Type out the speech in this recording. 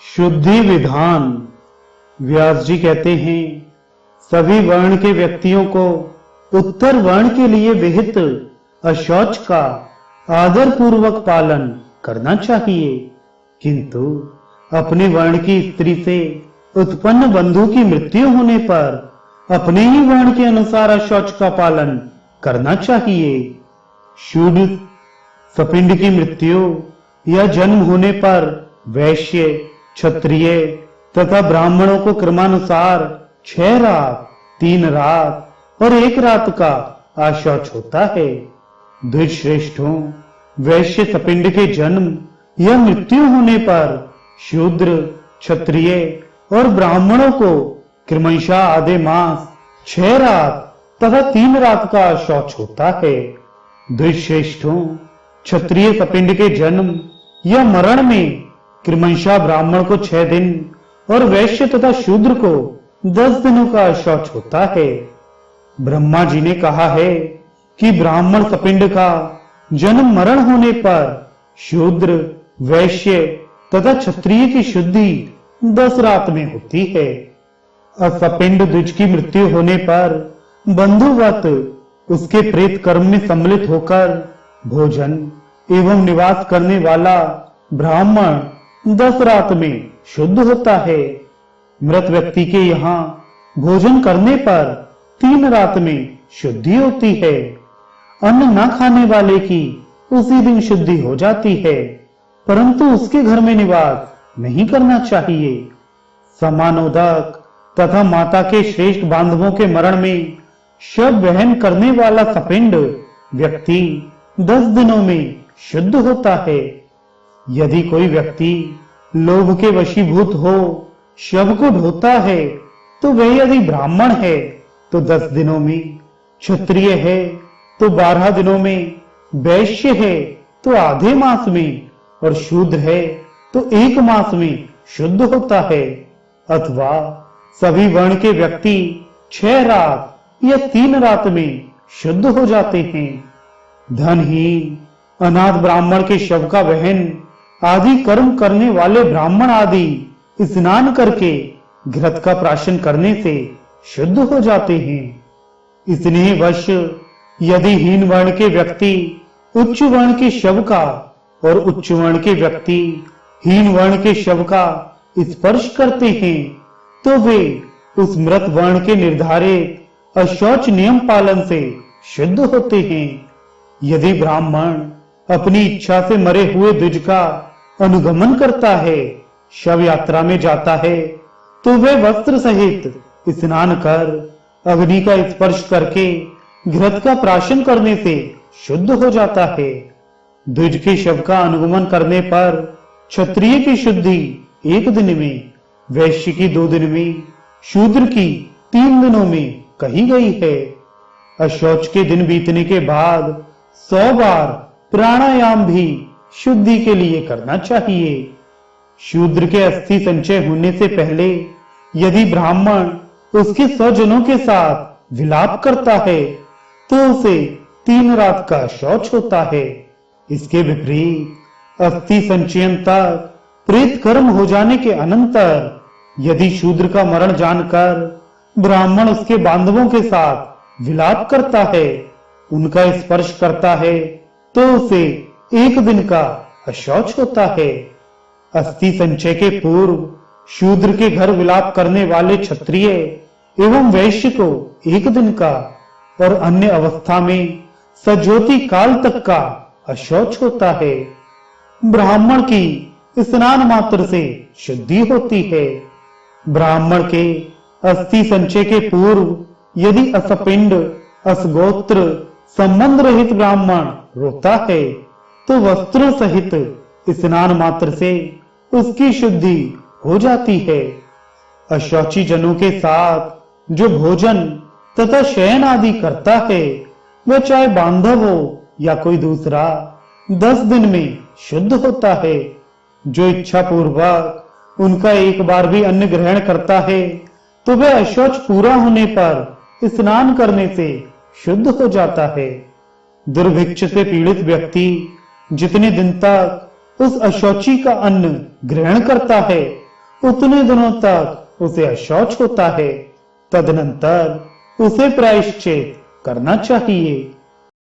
शुद्धि विधान। व्यास जी कहते हैं, सभी वर्ण के व्यक्तियों को उत्तर वर्ण के लिए विहित अशौच का आदर पूर्वक पालन करना चाहिए, किंतु अपने वर्ण की स्त्री से उत्पन्न बंधु की मृत्यु होने पर अपने ही वर्ण के अनुसार अशौच का पालन करना चाहिए। शूद्र सपिंड की मृत्यु या जन्म होने पर वैश्य, क्षत्रिय तथा ब्राह्मणों को क्रमानुसार 6 रात, 3 रात और 1 रात का आशौच होता है। द्विज श्रेष्ठों, वैश्य सपिंड के जन्म या मृत्यु होने पर शूद्र, क्षत्रिय और ब्राह्मणों को क्रमशः आधे मास, 6 रात तथा 3 रात का आशौच होता है। द्विज श्रेष्ठों, क्षत्रिय सपिंड के जन्म या मरण में क्रमशः ब्राह्मण को 6 दिन और वैश्य तथा शूद्र को 10 दिनों का शौच होता है। ब्रह्मा जी ने कहा है कि ब्राह्मण सपिंड का जन्म मरण होने पर शूद्र, वैश्य तथा क्षत्रिय की शुद्धि 10 रात में होती है। असपिंड द्विज की मृत्यु होने पर बंधुवत उसके प्रेत कर्म में सम्मिलित होकर भोजन एवं निवास करने वाला ब्राह्मण 10 रात में शुद्ध होता है। मृत व्यक्ति के यहाँ भोजन करने पर 3 रात में शुद्धि होती है। अन्न न खाने वाले की उसी दिन शुद्धि हो जाती है, परंतु उसके घर में निवास नहीं करना चाहिए। समानोदक तथा माता के श्रेष्ठ बांधवों के मरण में शव वहन करने वाला सपिंड व्यक्ति 10 दिनों में शुद्ध होता है। यदि कोई व्यक्ति लोभ के वशीभूत हो शव को ढोता है, तो वह यदि ब्राह्मण है तो 10 दिनों में, क्षत्रिय है तो 12 दिनों में, वैश्य है तो आधे मास में और शूद्र है तो 1 मास में शुद्ध होता है। अथवा सभी वर्ण के व्यक्ति 6 रात या 3 रात में शुद्ध हो जाते हैं। धनहीन अनाथ ब्राह्मण के शव का वहन आदि कर्म करने वाले ब्राह्मण आदि स्नान करके घृत का प्राशन करने से शुद्ध हो जाते हैं। इसलिए वश यदि हीन वर्ण के व्यक्ति उच्च वर्ण के शव का और उच्च वर्ण के व्यक्ति हीन वर्ण के शव का स्पर्श करते हैं, तो वे उस मृत वर्ण के निर्धारित अशौच नियम पालन से शुद्ध होते हैं। यदि ब्राह्मण अपनी इच्छा से मरे हुए द्विज का अनुगमन करता है, शव यात्रा में जाता है, तो वह वस्त्र सहित स्नान कर अग्नि का स्पर्श करके घृत का प्राशन करने से शुद्ध हो जाता है। द्विज के शव का अनुगमन करने पर क्षत्रिय की शुद्धि 1 दिन में, वैश्य की 2 दिन में, शूद्र की 3 दिनों में कही गई है। अशौच के दिन बीतने के बाद 100 बार प्राणायाम भी शुद्धि के लिए करना चाहिए। शूद्र के अस्थि संचय होने से पहले यदि ब्राह्मण उसके स्वजनों के साथ विलाप करता है, तो उसे 3 रात का शौच होता है। इसके विपरीत अस्थि संचयन तक प्रेत कर्म हो जाने के अनंतर यदि शूद्र का मरण जानकर ब्राह्मण उसके बांधवों के साथ विलाप करता है, उनका स्पर्श करता है, तो उसे 1 दिन का अशौच होता है। अस्थि संचय के पूर्व शूद्र के घर विलाप करने वाले क्षत्रिय एवं वैश्य को 1 दिन का और अन्य अवस्था में सज्योति काल तक का अशौच होता है। ब्राह्मण की स्नान मात्र से शुद्धि होती है। ब्राह्मण के अस्थि संचय के पूर्व यदि असपिंड, असगोत्र, संबंध रहित ब्राह्मण रोता है, तो वस्त्रों सहित स्नान मात्र से उसकी शुद्धि हो जाती है। अशौची जनों के साथ जो भोजन तथा शयन आदि करता है, वह चाहे बांधव हो या कोई दूसरा 10 दिन में शुद्ध होता है। जो इच्छा पूर्वक उनका एक बार भी अन्न ग्रहण करता है, तो वह अशौच पूरा होने पर स्नान करने से शुद्ध हो जाता है। दुर्भिक्ष से पीड़ित व्यक्ति जितने दिन तक उस अशौची का अन्न ग्रहण करता है, उतने दिनों तक उसे अशौच होता है, तदनंतर उसे प्रायश्चित करना चाहिए।